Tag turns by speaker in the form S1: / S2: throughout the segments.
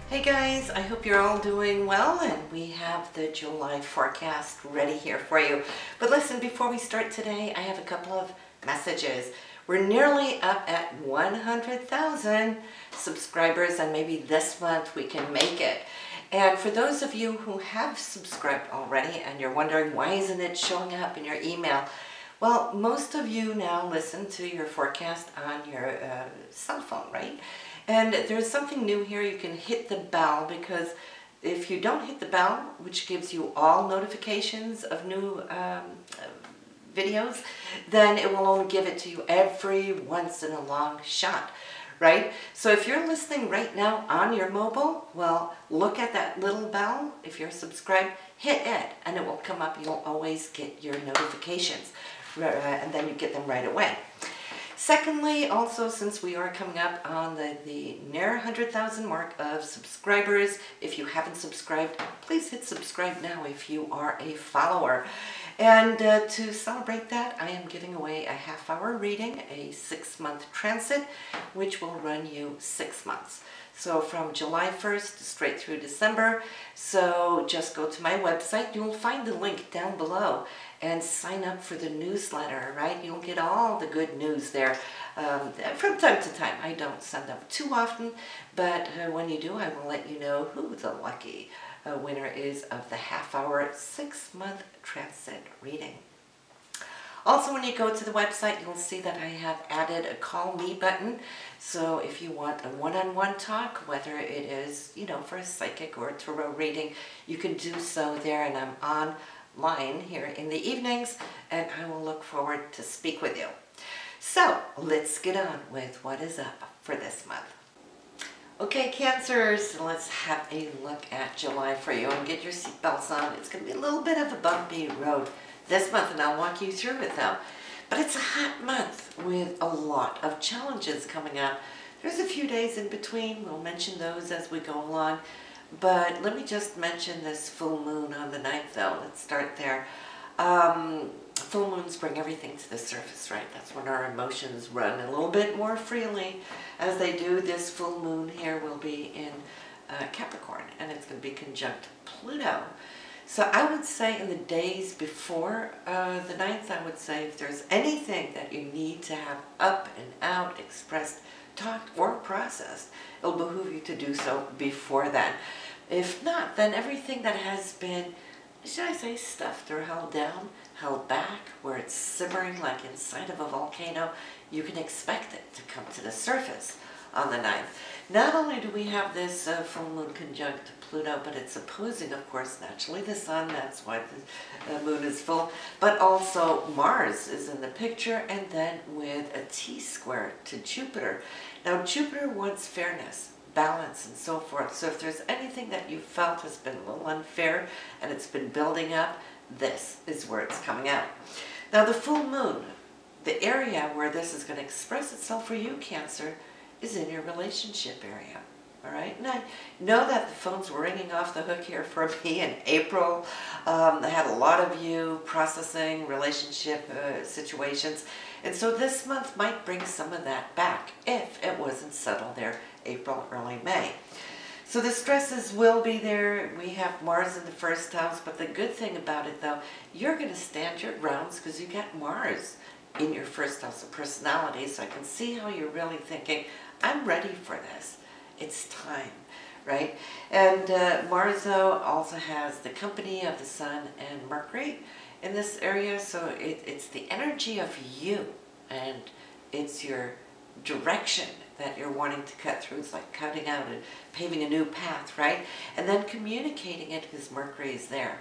S1: Hey guys, I hope you're all doing well, and we have the July forecast ready here for you. But listen, before we start today, I have a couple of messages. We're nearly up at 100,000 subscribers, and maybe this month we can make it. And for those of you who have subscribed already and you're wondering why isn't it showing up in your email, well, most of you now listen to your forecast on your cell phone, right? And there's something new here. You can hit the bell, because if you don't hit the bell, which gives you all notifications of new videos, then it will only give it to you every once in a long shot, right? So if you're listening right now on your mobile, well, look at that little bell. If you're subscribed, hit it and it will come up. You'll always get your notifications, and then you get them right away. Secondly, also, since we are coming up on the near 100,000 mark of subscribers, if you haven't subscribed, please hit subscribe now if you are a follower. And to celebrate that, I am giving away a half-hour reading, a 6-month transit, which will run you 6 months. So from July 1st straight through December. So just go to my website. You'll find the link down below and sign up for the newsletter, right? You'll get all the good news there from time to time. I don't send them too often, but when you do, I will let you know who the lucky winner is of the half-hour 6-month transit reading. Also, when you go to the website, you'll see that I have added a call me button. So if you want a one-on-one talk, whether it is, for a psychic or a tarot reading, you can do so there, and I'm online here in the evenings, and I will look forward to speak with you. So let's get on with what is up for this month. Okay, Cancers, let's have a look at July for you, and get your seatbelts on. It's going to be a little bit of a bumpy road this month, and I'll walk you through it though. But it's a hot month with a lot of challenges coming up. There's a few days in between. We'll mention those as we go along. But let me just mention this full moon on the 9th though. Let's start there. Full moons bring everything to the surface, right? That's when our emotions run a little bit more freely. As they do, this full moon here will be in Capricorn, and it's going to be conjunct Pluto. So I would say in the days before the 9th, I would say if there's anything that you need to have up and out, expressed, talked, or processed, it'll behoove you to do so before then. If not, then everything that has been, should I say, stuffed or held down, held back, where it's simmering like inside of a volcano, you can expect it to come to the surface on the 9th. Not only do we have this full moon conjunct Pluto, but it's opposing, of course, naturally the sun. That's why the moon is full. But also Mars is in the picture, and then with a T-square to Jupiter. Now, Jupiter wants fairness, balance, and so forth. So if there's anything that you felt has been a little unfair and it's been building up, this is where it's coming out. Now, the full moon, the area where this is going to express itself for you, Cancer, is in your relationship area. All right, and I know that the phones were ringing off the hook here for me in April. I had a lot of you processing relationship situations, and so this month might bring some of that back if it wasn't settled there April, early May. So the stresses will be there. We have Mars in the first house, but the good thing about it though, you're going to stand your grounds because you got Mars in your first house of personality. So I can see how you're really thinking, I'm ready for this. It's time, right? And Mars though also has the company of the Sun and Mercury in this area, so it's the energy of you, and it's your direction that you're wanting to cut through. It's like cutting out and paving a new path, right? And then communicating it because Mercury is there.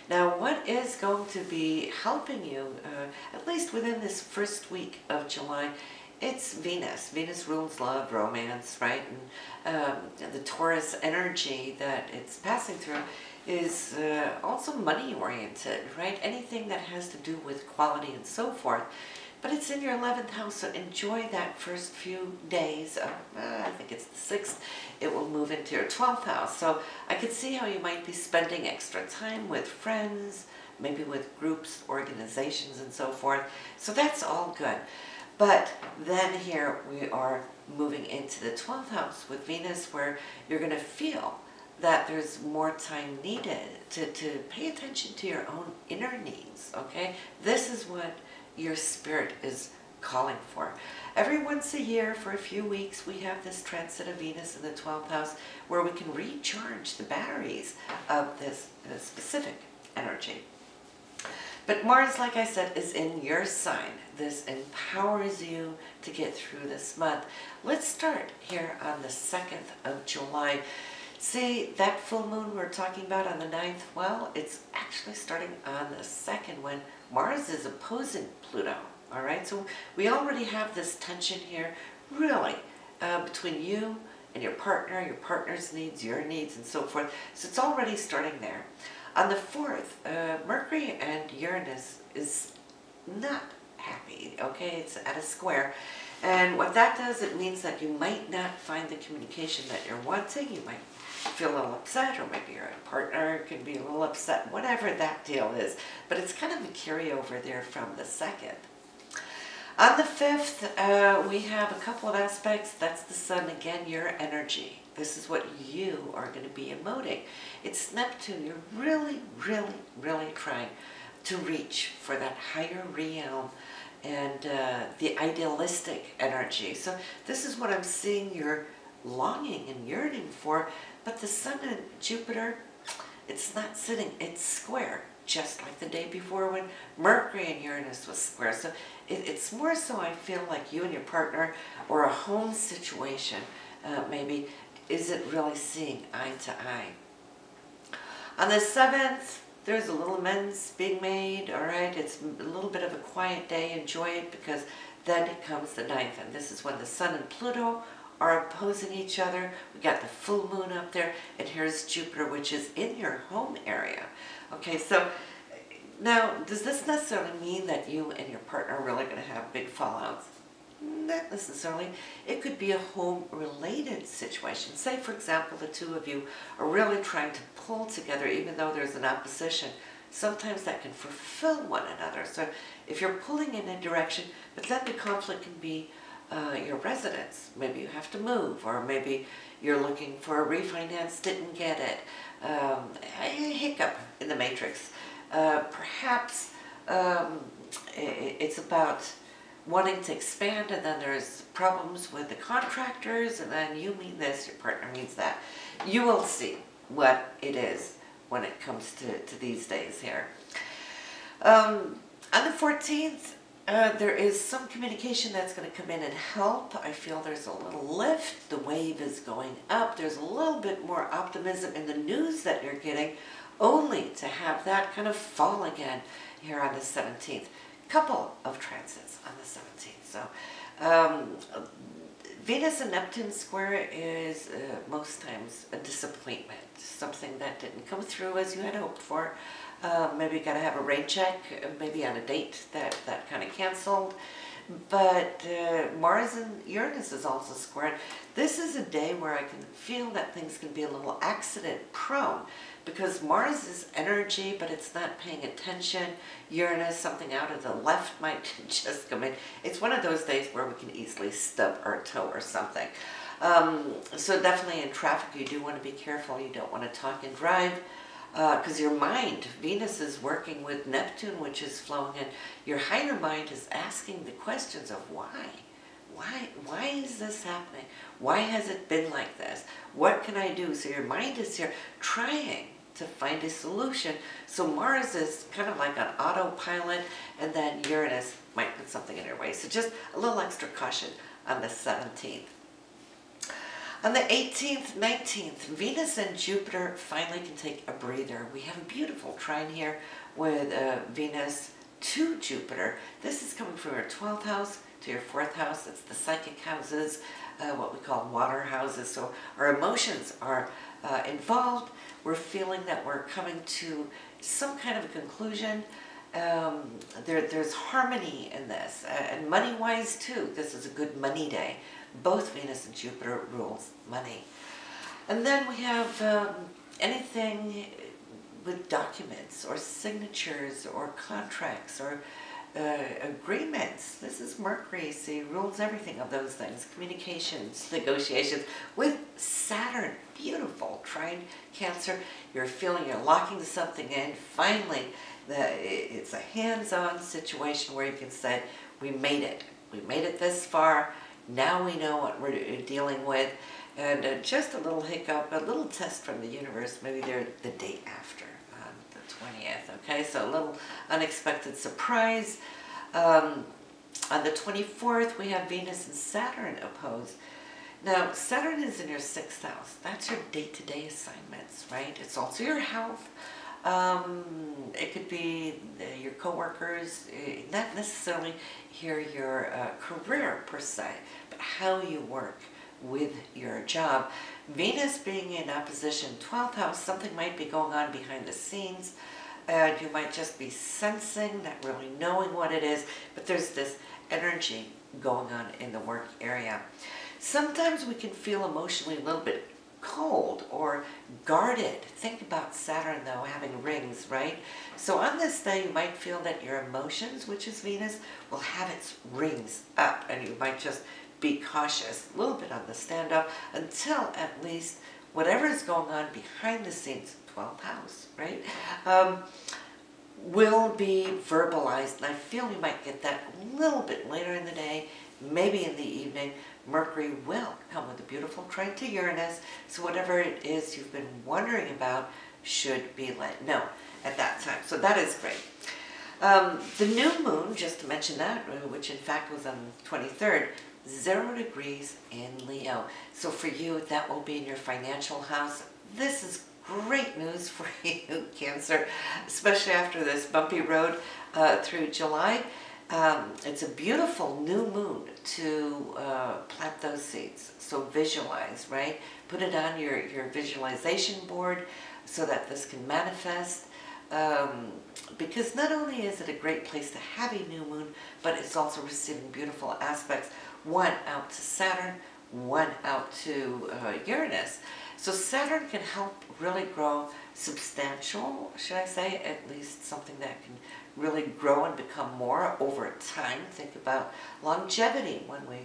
S1: Now, what is going to be helping you, at least within this first week of July, it's Venus. Venus rules love, romance, right? And the Taurus energy that it's passing through is also money-oriented, right? Anything that has to do with quality and so forth. But it's in your 11th house, so enjoy that first few days. I think it's the 6th. It will move into your 12th house. So I could see how you might be spending extra time with friends, maybe with groups, organizations, and so forth. So that's all good. But then here we are moving into the 12th house with Venus, where you're going to feel that there's more time needed to pay attention to your own inner needs, okay? This is what your spirit is calling for. Every once a year for a few weeks we have this transit of Venus in the 12th house where we can recharge the batteries of this specific energy. But Mars, like I said, is in your sign. This empowers you to get through this month. Let's start here on the 2nd of July. See, that full moon we're talking about on the 9th, well, it's actually starting on the 2nd when Mars is opposing Pluto, all right? So we already have this tension here, really, between you and your partner's needs, your needs, and so forth. So it's already starting there. On the 4th, Mercury and Uranus is not happy, okay? It's at a square. And what that does, it means that you might not find the communication that you're wanting. You might feel a little upset, or maybe your partner can be a little upset, whatever that deal is. But it's kind of a carryover there from the 2nd. On the 5th, we have a couple of aspects. That's the Sun, again, your energy. This is what you are going to be emoting. It's Neptune. You're really, really, really trying to reach for that higher realm and the idealistic energy. So this is what I'm seeing you're longing and yearning for. But the Sun and Jupiter, it's not sitting, it's square, just like the day before when Mercury and Uranus was square. So it's more so, I feel like you and your partner, or a home situation, maybe, isn't really seeing eye to eye. On the 7th, there's a little amends being made, all right? It's a little bit of a quiet day. Enjoy it, because then it comes the 9th, and this is when the Sun and Pluto are opposing each other. We got the full moon up there, and here's Jupiter, which is in your home area. Okay, so now, does this necessarily mean that you and your partner are really going to have big fallouts? Not necessarily. It could be a home-related situation. Say, for example, the two of you are really trying to pull together, even though there's an opposition. Sometimes that can fulfill one another. So if you're pulling in a direction, but then the conflict can be your residence. Maybe you have to move, or maybe you're looking for a refinance, didn't get it. A hiccup in the matrix. Perhaps it's about wanting to expand, and then there's problems with the contractors, and then you mean this, your partner means that. You will see what it is when it comes to these days here. On the 14th, there is some communication that's going to come in and help. I feel there's a little lift. The wave is going up. There's a little bit more optimism in the news that you're getting, only to have that kind of fall again here on the 17th. Couple of transits on the 17th. So Venus and Neptune square is most times a disappointment, something that didn't come through as you had hoped for. Maybe you got to have a rain check, maybe on a date that kind of canceled. But Mars and Uranus is also squared. This is a day where I can feel that things can be a little accident prone, because Mars is energy, but it's not paying attention. Uranus, something out of the left might just come in. It's one of those days where we can easily stub our toe or something. So definitely in traffic, you do want to be careful. You don't want to talk and drive, because your mind, Venus is working with Neptune, which is flowing in. Your higher mind is asking the questions of why. Why is this happening? Why has it been like this? What can I do? So your mind is here trying to find a solution. So Mars is kind of like on autopilot, and then Uranus might put something in your way. So just a little extra caution on the 17th. On the 18th, 19th, Venus and Jupiter finally can take a breather. We have a beautiful trine here with Venus to Jupiter. This is coming from your 12th house to your 4th house. It's the psychic houses, what we call water houses. So our emotions are involved. We're feeling that we're coming to some kind of a conclusion. There's harmony in this, and money-wise too. This is a good money day. Both Venus and Jupiter rules money. And then we have anything with documents or signatures or contracts or agreements. This is Mercury, see, rules everything of those things. Communications, negotiations with Saturn. Beautiful. Trine Cancer. You're feeling you're locking something in. Finally, it's a hands-on situation where you can say, we made it. We made it this far. Now we know what we're dealing with. And just a little hiccup, a little test from the universe. Maybe they're the day after. The 20th, okay, so a little unexpected surprise. On the 24th, we have Venus and Saturn opposed. Now, Saturn is in your 6th house. That's your day-to-day assignments, right? It's also your health. It could be your coworkers, not necessarily here your career per se, but how you work with your job. Venus being in opposition, 12th house, something might be going on behind the scenes, and you might just be sensing, not really knowing what it is, but there's this energy going on in the work area. Sometimes we can feel emotionally a little bit cold or guarded. Think about Saturn though, having rings, right? So on this day, you might feel that your emotions, which is Venus, will have its rings up, and you might just be cautious, a little bit on the standoff, until at least whatever is going on behind the scenes, 12th house, right, will be verbalized. And I feel you might get that a little bit later in the day, maybe in the evening. Mercury will come with a beautiful trine to Uranus, so whatever it is you've been wondering about should be let know at that time. So that is great. The new moon, just to mention that, which in fact was on the 23rd, 0 degrees in Leo. So for you, that will be in your financial house. This is great news for you, Cancer, especially after this bumpy road through July. It's a beautiful new moon to plant those seeds. So visualize, right? Put it on your visualization board so that this can manifest. Because not only is it a great place to have a new moon, but it's also receiving beautiful aspects. One out to Saturn, one out to Uranus. So Saturn can help really grow substantial, should I say, at least something that can really grow and become more over time. Think about longevity when we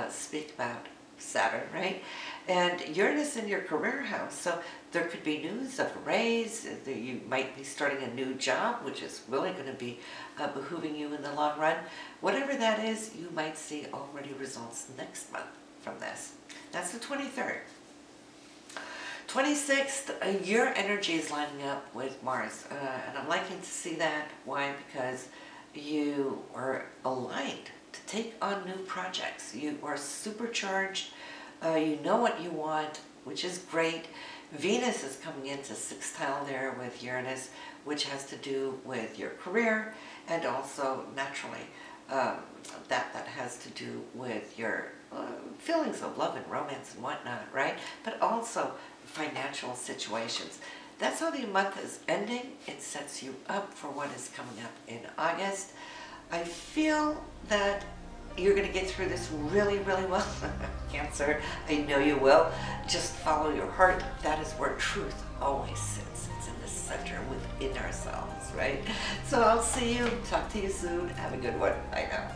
S1: speak about Saturn, right? And Uranus in your career house, so there could be news of a raise. You might be starting a new job, which is really going to be behooving you in the long run. Whatever that is, you might see already results next month from this. That's the 23rd. 26th, your energy is lining up with Mars, and I'm liking to see that. Why? Because you are aligned to take on new projects. You are supercharged. You know what you want, which is great. Venus is coming into sextile there with Uranus, which has to do with your career, and also naturally that has to do with your feelings of love and romance and whatnot, right? But also financial situations. That's how the month is ending. It sets you up for what is coming up in August. I feel that you're going to get through this really, really well, Cancer. I know you will. Just follow your heart. That is where truth always sits. It's in the center within ourselves, right? So I'll see you. Talk to you soon. Have a good one. Bye now.